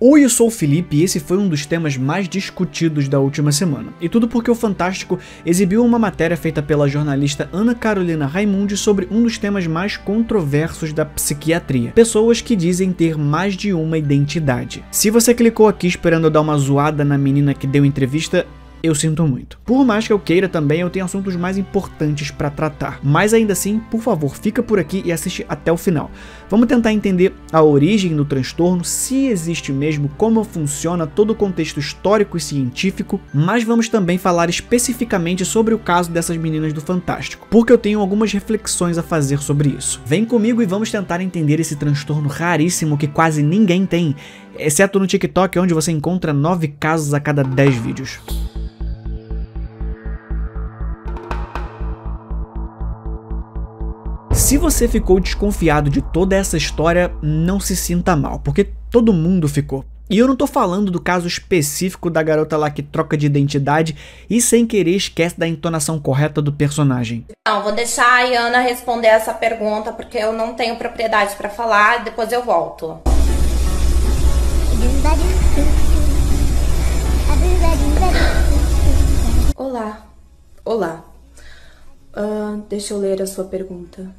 Oi, eu sou o Felipe e esse foi um dos temas mais discutidos da última semana. E tudo porque o Fantástico exibiu uma matéria feita pela jornalista Ana Carolina Raimundi sobre um dos temas mais controversos da psiquiatria. Pessoas que dizem ter mais de uma identidade. Se você clicou aqui esperando eu dar uma zoada na menina que deu entrevista, eu sinto muito. Por mais que eu queira também, eu tenho assuntos mais importantes para tratar. Mas ainda assim, por favor, fica por aqui e assiste até o final. Vamos tentar entender a origem do transtorno, se existe mesmo, como funciona todo o contexto histórico e científico, mas vamos também falar especificamente sobre o caso dessas meninas do Fantástico, porque eu tenho algumas reflexões a fazer sobre isso. Vem comigo e vamos tentar entender esse transtorno raríssimo que quase ninguém tem, exceto no TikTok, onde você encontra 9 casos a cada 10 vídeos. Se você ficou desconfiado de toda essa história, não se sinta mal, porque todo mundo ficou. E eu não tô falando do caso específico da garota lá que troca de identidade e sem querer esquece da entonação correta do personagem. Não, vou deixar a Ayana responder essa pergunta porque eu não tenho propriedade pra falar, depois eu volto. Olá. Deixa eu ler a sua pergunta.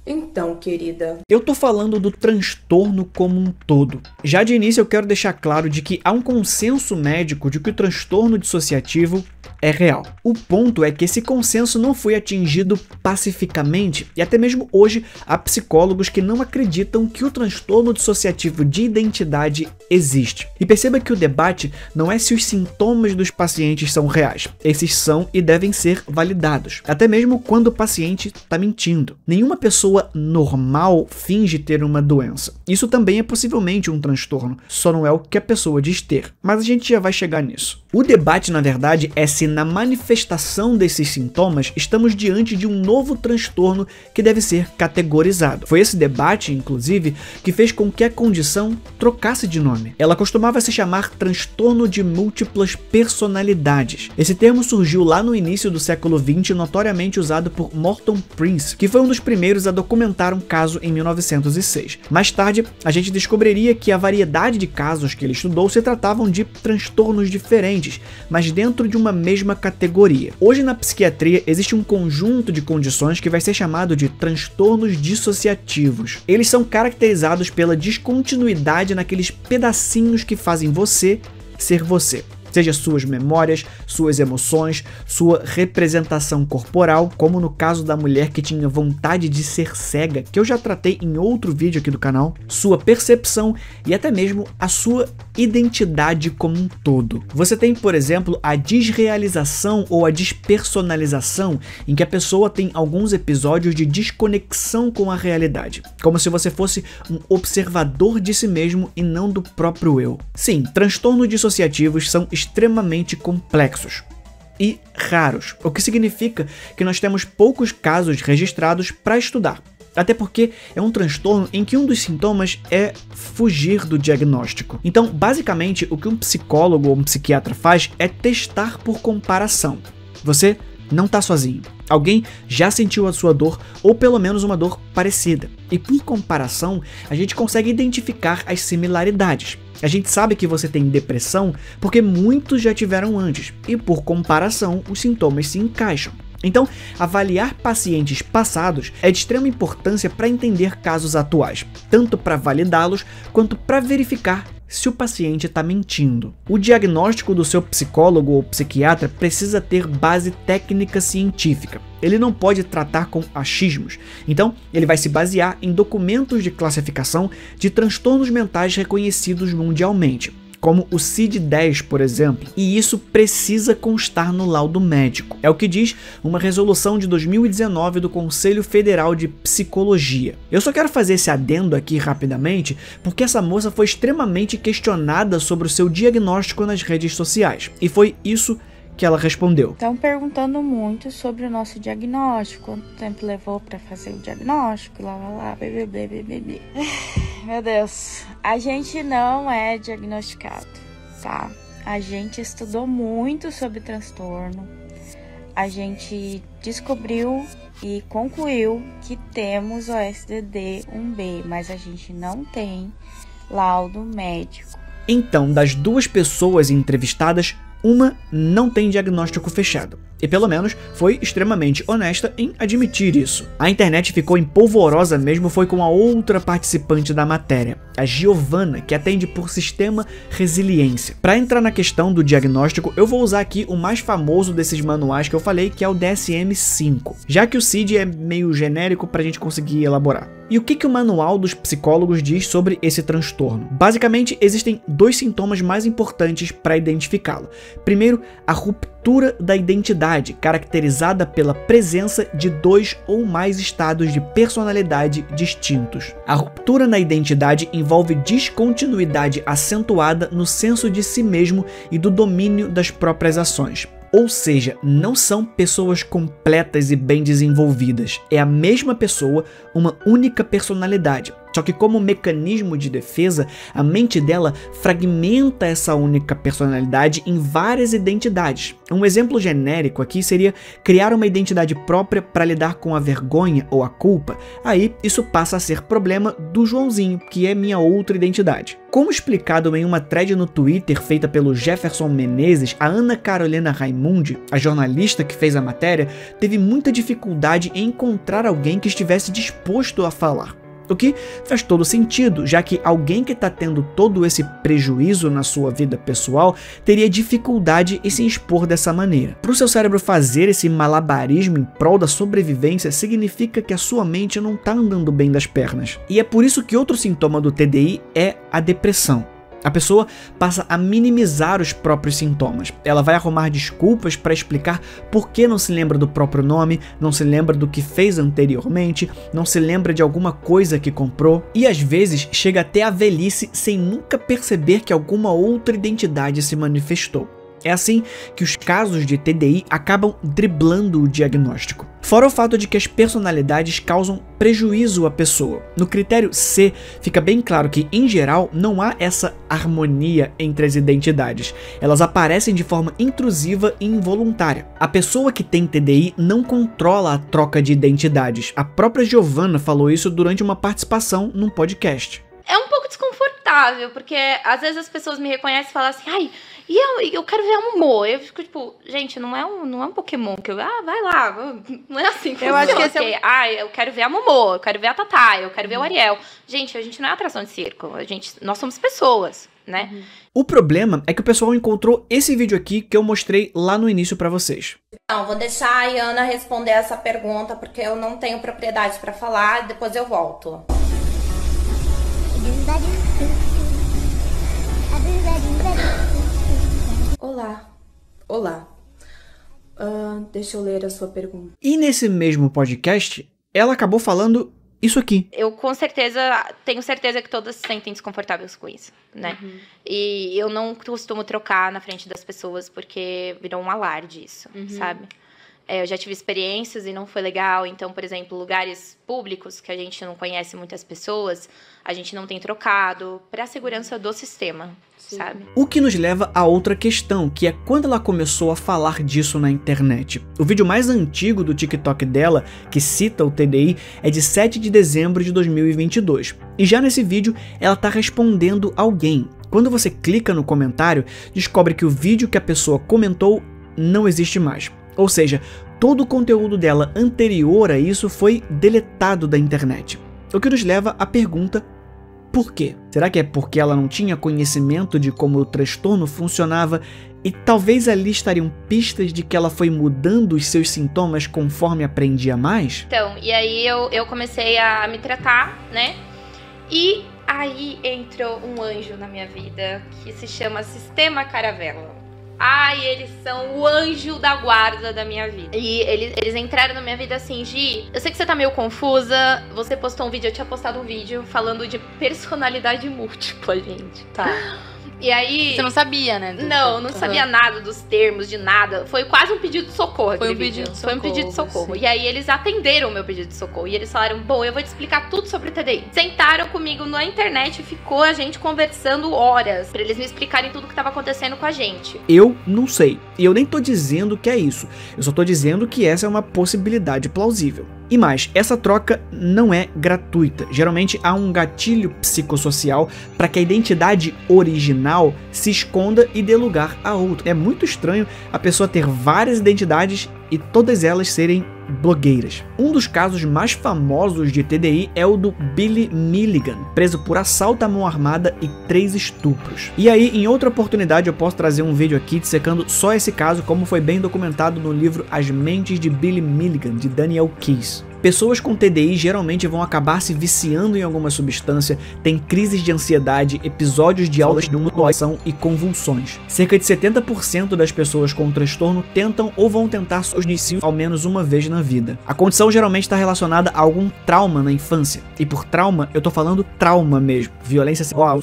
Então, querida. Eu tô falando do transtorno como um todo. Já de início eu quero deixar claro de que há um consenso médico de que o transtorno dissociativo é real. O ponto é que esse consenso não foi atingido pacificamente e até mesmo hoje há psicólogos que não acreditam que o transtorno dissociativo de identidade existe. E perceba que o debate não é se os sintomas dos pacientes são reais. Esses são e devem ser validados, até mesmo quando o paciente está mentindo. Nenhuma pessoa normal finge ter uma doença. Isso também é possivelmente um transtorno, só não é o que a pessoa diz ter. Mas a gente já vai chegar nisso. O debate, na verdade, é se na manifestação desses sintomas estamos diante de um novo transtorno que deve ser categorizado. Foi esse debate, inclusive, que fez com que a condição trocasse de nome. Ela costumava se chamar transtorno de múltiplas personalidades. Esse termo surgiu lá no início do século XX, notoriamente usado por Morton Prince, que foi um dos primeiros a documentar um caso em 1906. Mais tarde, a gente descobriria que a variedade de casos que ele estudou se tratavam de transtornos diferentes, mas dentro de uma mesma categoria. Hoje na psiquiatria existe um conjunto de condições que vai ser chamado de transtornos dissociativos. Eles são caracterizados pela descontinuidade naqueles pedacinhos que fazem você ser você. Seja suas memórias, suas emoções, sua representação corporal, como no caso da mulher que tinha vontade de ser cega, que eu já tratei em outro vídeo aqui do canal, sua percepção e até mesmo a sua identidade como um todo. Você tem, por exemplo, a desrealização ou a despersonalização, em que a pessoa tem alguns episódios de desconexão com a realidade, como se você fosse um observador de si mesmo e não do próprio eu. Sim, transtornos dissociativos são extremamente complexos e raros, o que significa que nós temos poucos casos registrados para estudar. Até porque é um transtorno em que um dos sintomas é fugir do diagnóstico. Então, basicamente, o que um psicólogo ou um psiquiatra faz é testar por comparação. Você não está sozinho. Alguém já sentiu a sua dor, ou pelo menos uma dor parecida. E por comparação, a gente consegue identificar as similaridades. A gente sabe que você tem depressão porque muitos já tiveram antes, e por comparação, os sintomas se encaixam. Então, avaliar pacientes passados é de extrema importância para entender casos atuais, tanto para validá-los quanto para verificar se o paciente está mentindo. O diagnóstico do seu psicólogo ou psiquiatra precisa ter base técnica científica. Ele não pode tratar com achismos. Então, ele vai se basear em documentos de classificação de transtornos mentais reconhecidos mundialmente, como o CID-10, por exemplo, e isso precisa constar no laudo médico. É o que diz uma resolução de 2019 do Conselho Federal de Psicologia. Eu só quero fazer esse adendo aqui rapidamente, porque essa moça foi extremamente questionada sobre o seu diagnóstico nas redes sociais, e foi isso que ela respondeu. Estão perguntando muito sobre o nosso diagnóstico, quanto tempo levou para fazer o diagnóstico, lá, bebê. Meu Deus, a gente não é diagnosticado, tá? A gente estudou muito sobre transtorno, a gente descobriu e concluiu que temos o SDD 1B, mas a gente não tem laudo médico. Então, das 2 pessoas entrevistadas, uma não tem diagnóstico fechado. E pelo menos foi extremamente honesta em admitir isso. A internet ficou empolvorosa mesmo foi com a outra participante da matéria, a Giovana, que atende por Sistema Resiliência. Para entrar na questão do diagnóstico, eu vou usar aqui o mais famoso desses manuais que eu falei, que é o DSM-5, já que o CID é meio genérico para a gente conseguir elaborar. E o que o manual dos psicólogos diz sobre esse transtorno? Basicamente, existem 2 sintomas mais importantes para identificá-lo. Primeiro, a ruptura da identidade, caracterizada pela presença de 2 ou mais estados de personalidade distintos. A ruptura na identidade envolve descontinuidade acentuada no senso de si mesmo e do domínio das próprias ações. Ou seja, não são pessoas completas e bem desenvolvidas. É a mesma pessoa, uma única personalidade. Só que como mecanismo de defesa, a mente dela fragmenta essa única personalidade em várias identidades. Um exemplo genérico aqui seria criar uma identidade própria para lidar com a vergonha ou a culpa. Aí isso passa a ser problema do Joãozinho, que é minha outra identidade. Como explicado em uma thread no Twitter feita pelo Jefferson Menezes, a Ana Carolina Raimundi, a jornalista que fez a matéria, teve muita dificuldade em encontrar alguém que estivesse disposto a falar. O que faz todo sentido, já que alguém que está tendo todo esse prejuízo na sua vida pessoal teria dificuldade em se expor dessa maneira. Para o seu cérebro fazer esse malabarismo em prol da sobrevivência, significa que a sua mente não está andando bem das pernas. E é por isso que outro sintoma do TDI é a depressão. A pessoa passa a minimizar os próprios sintomas. Ela vai arrumar desculpas para explicar por que não se lembra do próprio nome, não se lembra do que fez anteriormente, não se lembra de alguma coisa que comprou e às vezes chega até a velhice sem nunca perceber que alguma outra identidade se manifestou. É assim que os casos de TDI acabam driblando o diagnóstico. Fora o fato de que as personalidades causam prejuízo à pessoa. No critério C, fica bem claro que, em geral, não há essa harmonia entre as identidades. Elas aparecem de forma intrusiva e involuntária. A pessoa que tem TDI não controla a troca de identidades. A própria Giovana falou isso durante uma participação num podcast. É um pouco desconfortável, porque às vezes as pessoas me reconhecem e falam assim, ai, e eu quero ver a Momô. Eu fico tipo, gente, não é um Pokémon que eu, vai lá, não é assim que eu acho que esse eu quero ver a Momô, eu quero ver a Tatá, eu quero ver o Ariel. Gente, a gente não é atração de circo, nós somos pessoas, né? O problema é que o pessoal encontrou esse vídeo aqui que eu mostrei lá no início pra vocês. Não, vou deixar a Iana responder essa pergunta, porque eu não tenho propriedade pra falar, depois eu volto. Olá. Deixa eu ler a sua pergunta. E nesse mesmo podcast, ela acabou falando isso aqui. Eu tenho certeza que todas se sentem desconfortáveis com isso, né? E eu não costumo trocar na frente das pessoas porque virou um alarde isso, sabe? Eu já tive experiências e não foi legal. Então, por exemplo, lugares públicos que a gente não conhece muitas pessoas, a gente não tem trocado para a segurança do sistema, sabe? O que nos leva a outra questão, que é quando ela começou a falar disso na internet. O vídeo mais antigo do TikTok dela, que cita o TDI, é de 7 de dezembro de 2022. E já nesse vídeo, ela tá respondendo alguém. Quando você clica no comentário, descobre que o vídeo que a pessoa comentou não existe mais. Ou seja, todo o conteúdo dela anterior a isso foi deletado da internet. O que nos leva à pergunta: por quê? Será que é porque ela não tinha conhecimento de como o transtorno funcionava e talvez ali estariam pistas de que ela foi mudando os seus sintomas conforme aprendia mais? Então, e aí eu comecei a me tratar, né? E aí entrou um anjo na minha vida que se chama Sistema Caravela. Ai, eles são o anjo da guarda da minha vida. E eles entraram na minha vida assim, Gi, eu sei que você tá meio confusa, você postou um vídeo, eu tinha postado um vídeo falando de personalidade múltipla, gente. Tá. E aí... Você não sabia, né? Não sabia nada dos termos, de nada. Foi quase um pedido de socorro. Foi um pedido de socorro. Foi um pedido de socorro. Sim. E aí eles atenderam o meu pedido de socorro. E eles falaram, bom, eu vou te explicar tudo sobre o TDI. Sentaram comigo na internet e ficou a gente conversando horas pra eles me explicarem tudo o que tava acontecendo com a gente. Eu não sei. E eu nem tô dizendo que é isso. Eu só tô dizendo que essa é uma possibilidade plausível. E mais, essa troca não é gratuita. Geralmente há um gatilho psicossocial para que a identidade original se esconda e dê lugar a outra. É muito estranho a pessoa ter várias identidades e todas elas serem blogueiras. Um dos casos mais famosos de TDI é o do Billy Milligan, preso por assalto à mão armada e 3 estupros. E aí, em outra oportunidade, eu posso trazer um vídeo aqui dissecando só esse caso, como foi bem documentado no livro As Mentes de Billy Milligan, de Daniel Keyes. Pessoas com TDI geralmente vão acabar se viciando em alguma substância, têm crises de ansiedade, episódios de autoestimulação e convulsões. Cerca de 70% das pessoas com o transtorno tentam ou vão tentar suicídio ao menos uma vez na vida. A condição geralmente está relacionada a algum trauma na infância. E por trauma, eu tô falando trauma mesmo. Violência sexual,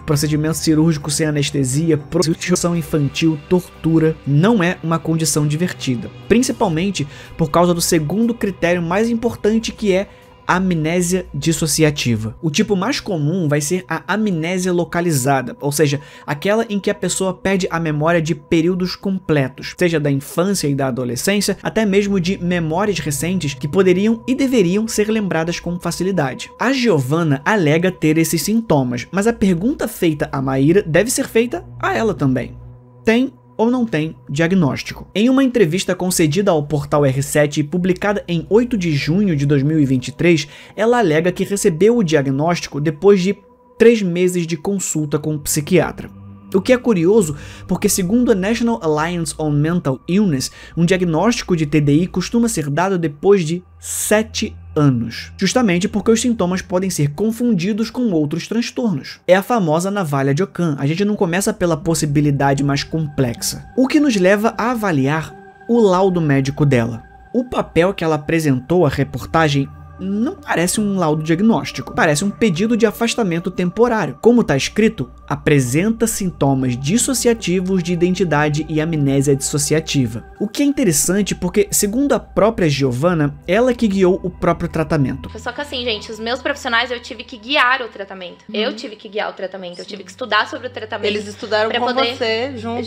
procedimento cirúrgico sem anestesia, prostituição infantil, tortura. Não é uma condição divertida. Principalmente por causa do segundo critério mais importante, que é a amnésia dissociativa. O tipo mais comum vai ser a amnésia localizada, ou seja, aquela em que a pessoa perde a memória de períodos completos, seja da infância e da adolescência, até mesmo de memórias recentes que poderiam e deveriam ser lembradas com facilidade. A Giovanna alega ter esses sintomas, mas a pergunta feita a Maíra deve ser feita a ela também. Tem ou não tem diagnóstico? Em uma entrevista concedida ao portal R7 e publicada em 8 de junho de 2023, ela alega que recebeu o diagnóstico depois de 3 meses de consulta com um psiquiatra. O que é curioso, porque segundo a National Alliance on Mental Illness, um diagnóstico de TDI costuma ser dado depois de 7 anos, justamente porque os sintomas podem ser confundidos com outros transtornos. É a famosa navalha de Ockham, a gente não começa pela possibilidade mais complexa. O que nos leva a avaliar o laudo médico dela. O papel que ela apresentou à reportagem não parece um laudo diagnóstico, parece um pedido de afastamento temporário. Como está escrito, apresenta sintomas dissociativos de identidade e amnésia dissociativa. O que é interessante porque, segundo a própria Giovanna, ela que guiou o próprio tratamento. Só que assim, gente, os meus profissionais, eu tive que guiar o tratamento. Eu tive que guiar o tratamento, eu tive que estudar sobre o tratamento. Eles estudaram com você, junto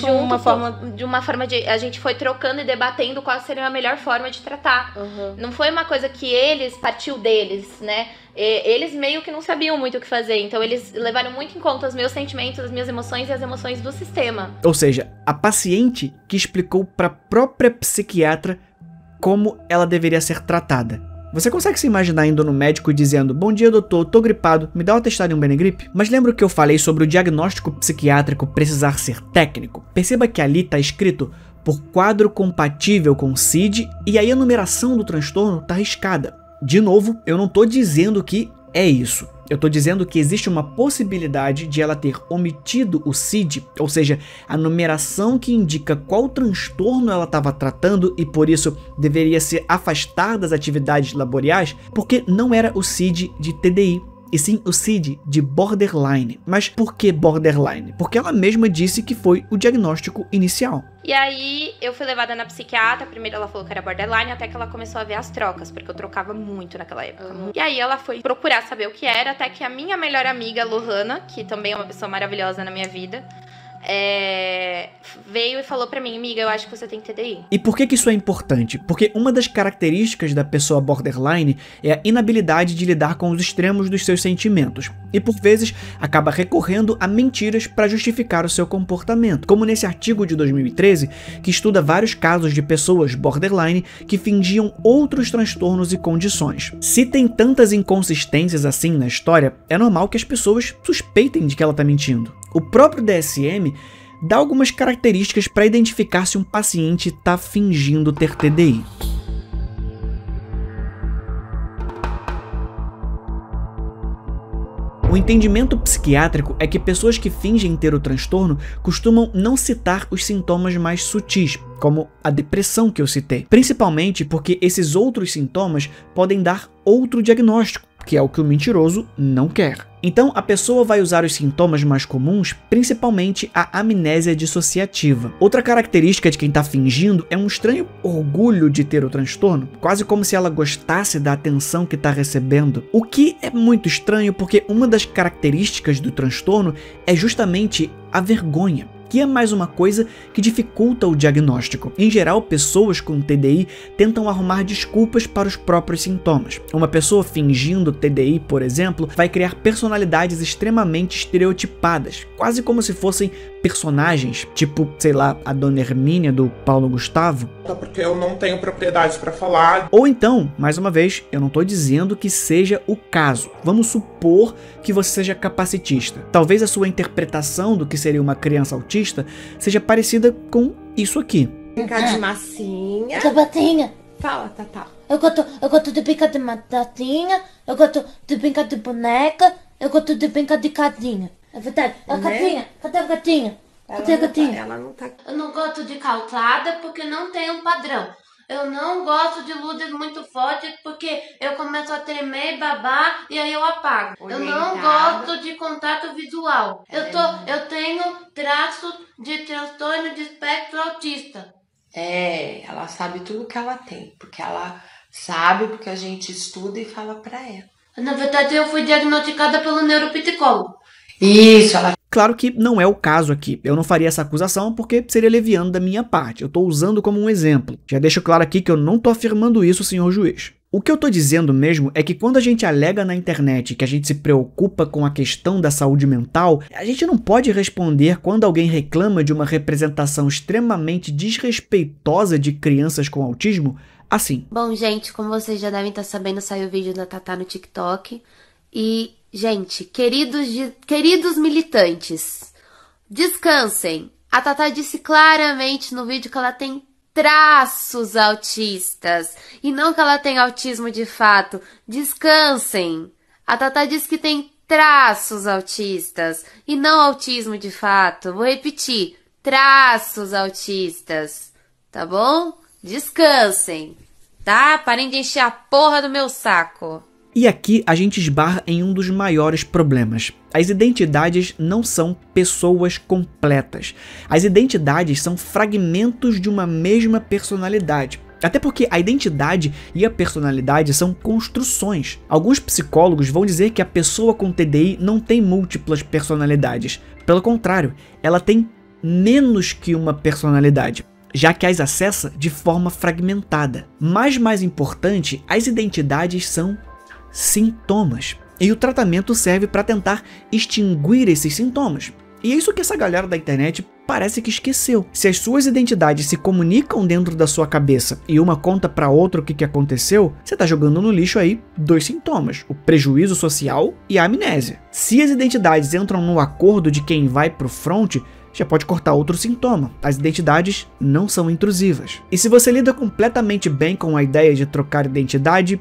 de uma forma de... A gente foi trocando e debatendo qual seria a melhor forma de tratar. Não foi uma coisa que eles partiu deles, né? Eles meio que não sabiam muito o que fazer, então eles levaram muito em conta os meus sentimentos, as minhas emoções e as emoções do sistema. Ou seja, a paciente que explicou para a própria psiquiatra como ela deveria ser tratada. Você consegue se imaginar indo no médico e dizendo: "Bom dia, doutor, tô gripado, me dá um atestado e um Benegripe?" Mas lembra que eu falei sobre o diagnóstico psiquiátrico precisar ser técnico? Perceba que ali está escrito por quadro compatível com CID e aí a numeração do transtorno está riscada. De novo, eu não tô dizendo que é isso. Eu tô dizendo que existe uma possibilidade de ela ter omitido o CID, ou seja, a numeração que indica qual transtorno ela estava tratando e por isso deveria ser afastada das atividades laborais, porque não era o CID de TDI, e sim o CID de borderline. Mas por que borderline? Porque ela mesma disse que foi o diagnóstico inicial. E aí, eu fui levada na psiquiatra, primeiro ela falou que era borderline, até que ela começou a ver as trocas, porque eu trocava muito naquela época. E aí ela foi procurar saber o que era, até que a minha melhor amiga, Lohana, que também é uma pessoa maravilhosa na minha vida, veio e falou pra mim: "Amiga, eu acho que você tem TDI." E por que isso é importante? Porque uma das características da pessoa borderline é a inabilidade de lidar com os extremos dos seus sentimentos, e por vezes acaba recorrendo a mentiras para justificar o seu comportamento, como nesse artigo de 2013 que estuda vários casos de pessoas borderline que fingiam outros transtornos e condições. Se tem tantas inconsistências assim na história, é normal que as pessoas suspeitem de que ela tá mentindo. O próprio DSM dá algumas características para identificar se um paciente está fingindo ter TDI. O entendimento psiquiátrico é que pessoas que fingem ter o transtorno costumam não citar os sintomas mais sutis, como a depressão que eu citei, principalmente porque esses outros sintomas podem dar outro diagnóstico, que é o que o mentiroso não quer. Então a pessoa vai usar os sintomas mais comuns, principalmente a amnésia dissociativa. Outra característica de quem está fingindo é um estranho orgulho de ter o transtorno, quase como se ela gostasse da atenção que está recebendo. O que é muito estranho porque uma das características do transtorno é justamente a vergonha. que é mais uma coisa que dificulta o diagnóstico. Em geral, pessoas com TDI tentam arrumar desculpas para os próprios sintomas. Uma pessoa fingindo TDI, por exemplo, vai criar personalidades extremamente estereotipadas, quase como se fossem personagens, tipo, sei lá, a Dona Hermínia do Paulo Gustavo. Só porque eu não tenho propriedades para falar. Ou então, mais uma vez, eu não estou dizendo que seja o caso. Vamos supor que você seja capacitista. Talvez a sua interpretação do que seria uma criança autista seja parecida com isso aqui. Brincar de massinha. Tabatinha. Fala, Tatá. Eu gosto de brincar de batatinha, eu gosto de brincar de boneca, eu gosto de brincar de cadinha. É verdade. A gatinha, cadê a gatinha? Cadê a gatinha? Ela não tá. Eu não gosto de calçada porque não tem um padrão. Eu não gosto de luzes muito fortes porque eu começo a tremer e babar e aí eu apago. Eu não gosto de contato visual. Eu tenho traço de transtorno de espectro autista. Ela sabe tudo que ela tem, porque ela sabe, porque a gente estuda e fala pra ela. Na verdade, eu fui diagnosticada pelo neuropsicólogo. Isso, ela... Claro que não é o caso aqui. Eu não faria essa acusação porque seria leviano da minha parte. Eu estou usando como um exemplo. Já deixo claro aqui que eu não estou afirmando isso, senhor juiz. O que eu estou dizendo mesmo é que quando a gente alega na internet que a gente se preocupa com a questão da saúde mental, a gente não pode responder quando alguém reclama de uma representação extremamente desrespeitosa de crianças com autismo assim. Bom, gente, como vocês já devem estar sabendo, saiu o vídeo da Tatá no TikTok. E, gente, queridos militantes, descansem. A Tatá disse claramente no vídeo que ela tem traços autistas e não que ela tem autismo de fato. Descansem. A Tatá disse que tem traços autistas e não autismo de fato. Vou repetir, traços autistas, tá bom? Descansem, tá? Parem de encher a porra do meu saco. E aqui a gente esbarra em um dos maiores problemas. As identidades não são pessoas completas. As identidades são fragmentos de uma mesma personalidade. Até porque a identidade e a personalidade são construções. Alguns psicólogos vão dizer que a pessoa com TDI não tem múltiplas personalidades. Pelo contrário, ela tem menos que uma personalidade, já que as acessa de forma fragmentada. Mas mais importante, as identidades são sintomas. E o tratamento serve para tentar extinguir esses sintomas. E é isso que essa galera da internet parece que esqueceu. Se as suas identidades se comunicam dentro da sua cabeça e uma conta para outra o que aconteceu, você tá jogando no lixo aí dois sintomas, o prejuízo social e a amnésia. Se as identidades entram no acordo de quem vai pro front, já pode cortar outro sintoma. As identidades não são intrusivas. E se você lida completamente bem com a ideia de trocar identidade,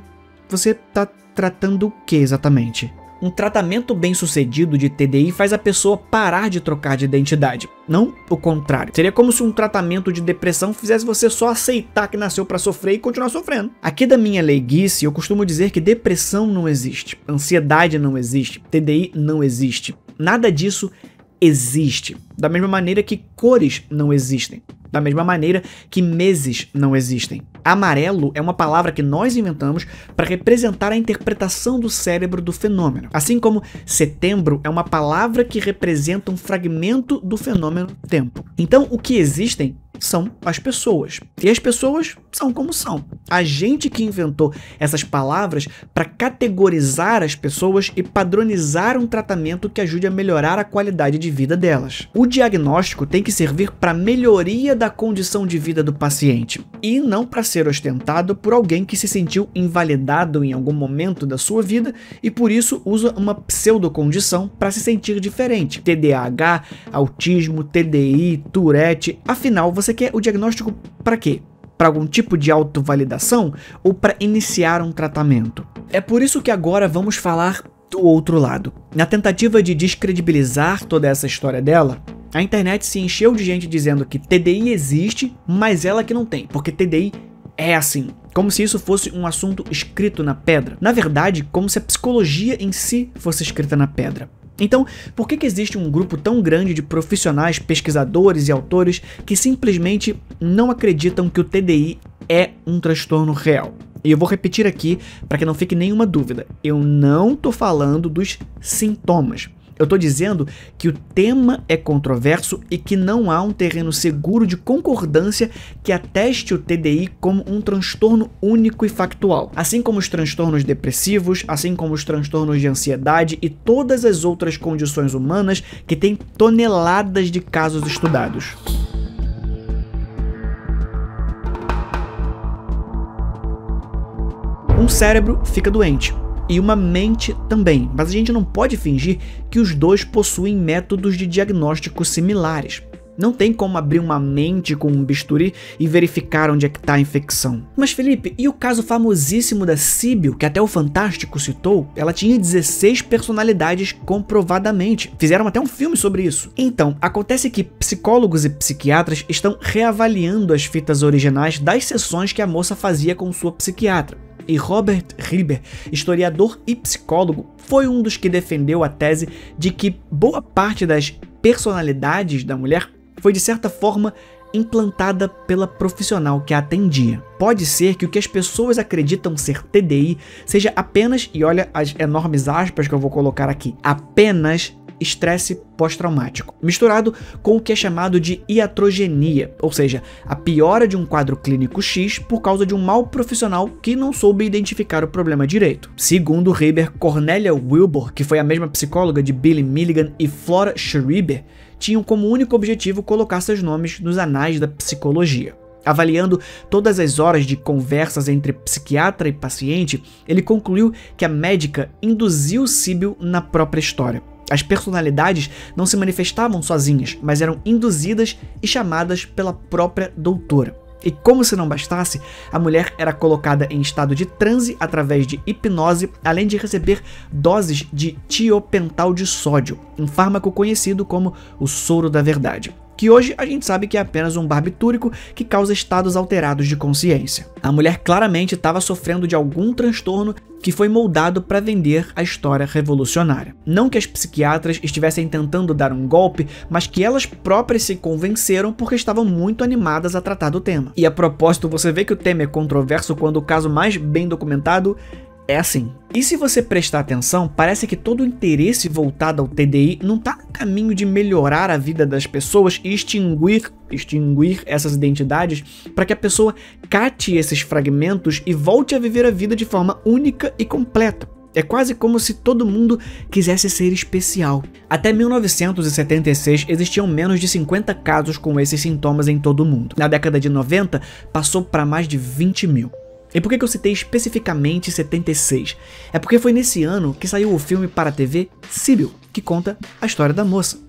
você tá tratando o que exatamente? Um tratamento bem sucedido de TDI faz a pessoa parar de trocar de identidade, não o contrário. Seria como se um tratamento de depressão fizesse você só aceitar que nasceu para sofrer e continuar sofrendo. Aqui da minha leiguice, eu costumo dizer que depressão não existe, ansiedade não existe, TDI não existe. Nada disso existe. Da mesma maneira que cores não existem. Da mesma maneira que meses não existem. Amarelo é uma palavra que nós inventamos para representar a interpretação do cérebro do fenômeno. Assim como setembro é uma palavra que representa um fragmento do fenômeno tempo. Então, o que existem são as pessoas. E as pessoas são como são. A gente que inventou essas palavras para categorizar as pessoas e padronizar um tratamento que ajude a melhorar a qualidade de vida delas. O diagnóstico tem que servir para melhoria da condição de vida do paciente e não para ser ostentado por alguém que se sentiu invalidado em algum momento da sua vida e por isso usa uma pseudocondição para se sentir diferente. TDAH, autismo, TDI, Tourette, afinal você quer o diagnóstico para quê? Para algum tipo de autovalidação ou para iniciar um tratamento? É por isso que agora vamos falar do outro lado. Na tentativa de descredibilizar toda essa história dela, a internet se encheu de gente dizendo que TDI existe, mas ela que não tem, porque TDI é assim. Como se isso fosse um assunto escrito na pedra. Na verdade, como se a psicologia em si fosse escrita na pedra. Então, por que existe um grupo tão grande de profissionais, pesquisadores e autores que simplesmente não acreditam que o TDI é um transtorno real? E eu vou repetir aqui para que não fique nenhuma dúvida. Eu não tô falando dos sintomas. Eu tô dizendo que o tema é controverso e que não há um terreno seguro de concordância que ateste o TDI como um transtorno único e factual, assim como os transtornos depressivos, assim como os transtornos de ansiedade e todas as outras condições humanas que têm toneladas de casos estudados. Um cérebro fica doente. E uma mente também, mas a gente não pode fingir que os dois possuem métodos de diagnóstico similares. Não tem como abrir uma mente com um bisturi e verificar onde é que está a infecção. Mas Felipe, e o caso famosíssimo da Síbil, que até o Fantástico citou? Ela tinha 16 personalidades comprovadamente. Fizeram até um filme sobre isso. Então, acontece que psicólogos e psiquiatras estão reavaliando as fitas originais das sessões que a moça fazia com sua psiquiatra. E Robert Rieber, historiador e psicólogo, foi um dos que defendeu a tese de que boa parte das personalidades da mulher foi de certa forma implantada pela profissional que a atendia. Pode ser que o que as pessoas acreditam ser TDI seja apenas, e olha as enormes aspas que eu vou colocar aqui, apenas estresse pós-traumático, misturado com o que é chamado de iatrogenia, ou seja, a piora de um quadro clínico X por causa de um mau profissional que não soube identificar o problema direito. Segundo Rieber, Cornelia Wilbur, que foi a mesma psicóloga de Billy Milligan, e Flora Schreiber, tinham como único objetivo colocar seus nomes nos anais da psicologia. Avaliando todas as horas de conversas entre psiquiatra e paciente, ele concluiu que a médica induziu Síbil na própria história. As personalidades não se manifestavam sozinhas, mas eram induzidas e chamadas pela própria doutora. E como se não bastasse, a mulher era colocada em estado de transe através de hipnose, além de receber doses de tiopental de sódio, um fármaco conhecido como o soro da verdade, que hoje a gente sabe que é apenas um barbitúrico que causa estados alterados de consciência. A mulher claramente estava sofrendo de algum transtorno que foi moldado para vender a história revolucionária. Não que as psiquiatras estivessem tentando dar um golpe, mas que elas próprias se convenceram porque estavam muito animadas a tratar do tema. E a propósito, você vê que o tema é controverso quando o caso mais bem documentado é assim. E se você prestar atenção, parece que todo o interesse voltado ao TDI não está no caminho de melhorar a vida das pessoas e extinguir essas identidades para que a pessoa cate esses fragmentos e volte a viver a vida de forma única e completa. É quase como se todo mundo quisesse ser especial. Até 1976 existiam menos de 50 casos com esses sintomas em todo o mundo. Na década de 90, passou para mais de 20 mil. E por que eu citei especificamente 76? É porque foi nesse ano que saiu o filme para a TV Síbil, que conta a história da moça.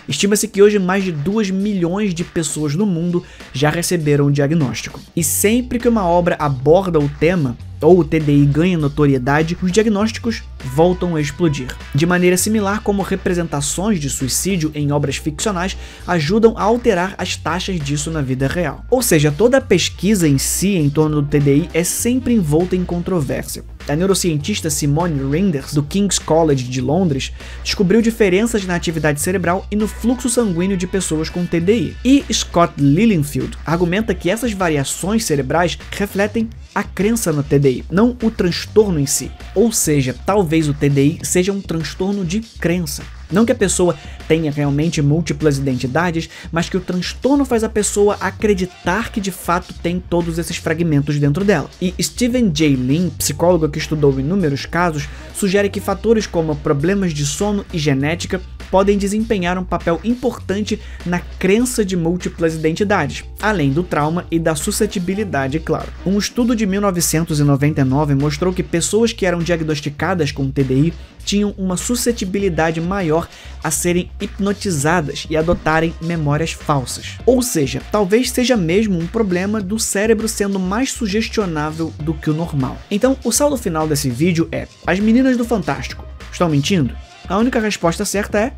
Estima-se que hoje mais de 2 milhões de pessoas no mundo já receberam o diagnóstico. E sempre que uma obra aborda o tema, ou o TDI ganha notoriedade, os diagnósticos voltam a explodir. De maneira similar como representações de suicídio em obras ficcionais ajudam a alterar as taxas disso na vida real. Ou seja, toda a pesquisa em si em torno do TDI é sempre envolta em controvérsia. A neurocientista Simone Reinders, do King's College de Londres, descobriu diferenças na atividade cerebral e no fluxo sanguíneo de pessoas com TDI. E Scott Lilienfeld argumenta que essas variações cerebrais refletem a crença no TDI, não o transtorno em si. Ou seja, talvez o TDI seja um transtorno de crença. Não que a pessoa tenha realmente múltiplas identidades, mas que o transtorno faz a pessoa acreditar que de fato tem todos esses fragmentos dentro dela. E Stephen J. Lin, psicólogo que estudou inúmeros casos, sugere que fatores como problemas de sono e genética podem desempenhar um papel importante na crença de múltiplas identidades, além do trauma e da suscetibilidade, claro. Um estudo de 1999 mostrou que pessoas que eram diagnosticadas com TDI tinham uma suscetibilidade maior a serem hipnotizadas e adotarem memórias falsas. Ou seja, talvez seja mesmo um problema do cérebro sendo mais sugestionável do que o normal. Então, o saldo final desse vídeo é: as meninas do Fantástico estão mentindo? A única resposta certa é: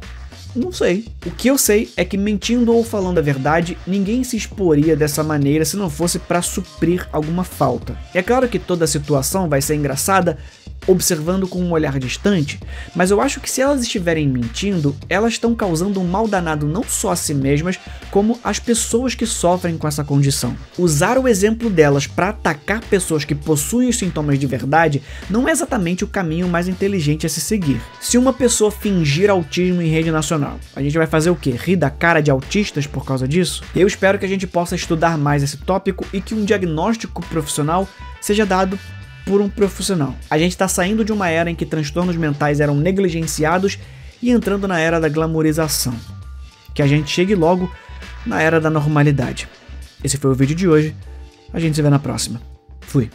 não sei. O que eu sei é que, mentindo ou falando a verdade, ninguém se exporia dessa maneira se não fosse para suprir alguma falta. É claro que toda a situação vai ser engraçada observando com um olhar distante, mas eu acho que se elas estiverem mentindo, elas estão causando um mal danado não só a si mesmas, como às pessoas que sofrem com essa condição. Usar o exemplo delas para atacar pessoas que possuem os sintomas de verdade não é exatamente o caminho mais inteligente a se seguir. Se uma pessoa fingir autismo em rede nacional, a gente vai fazer o quê? Rir da cara de autistas por causa disso? Eu espero que a gente possa estudar mais esse tópico e que um diagnóstico profissional seja dado por um profissional. A gente está saindo de uma era em que transtornos mentais eram negligenciados e entrando na era da glamourização. Que a gente chegue logo na era da normalidade. Esse foi o vídeo de hoje. A gente se vê na próxima. Fui.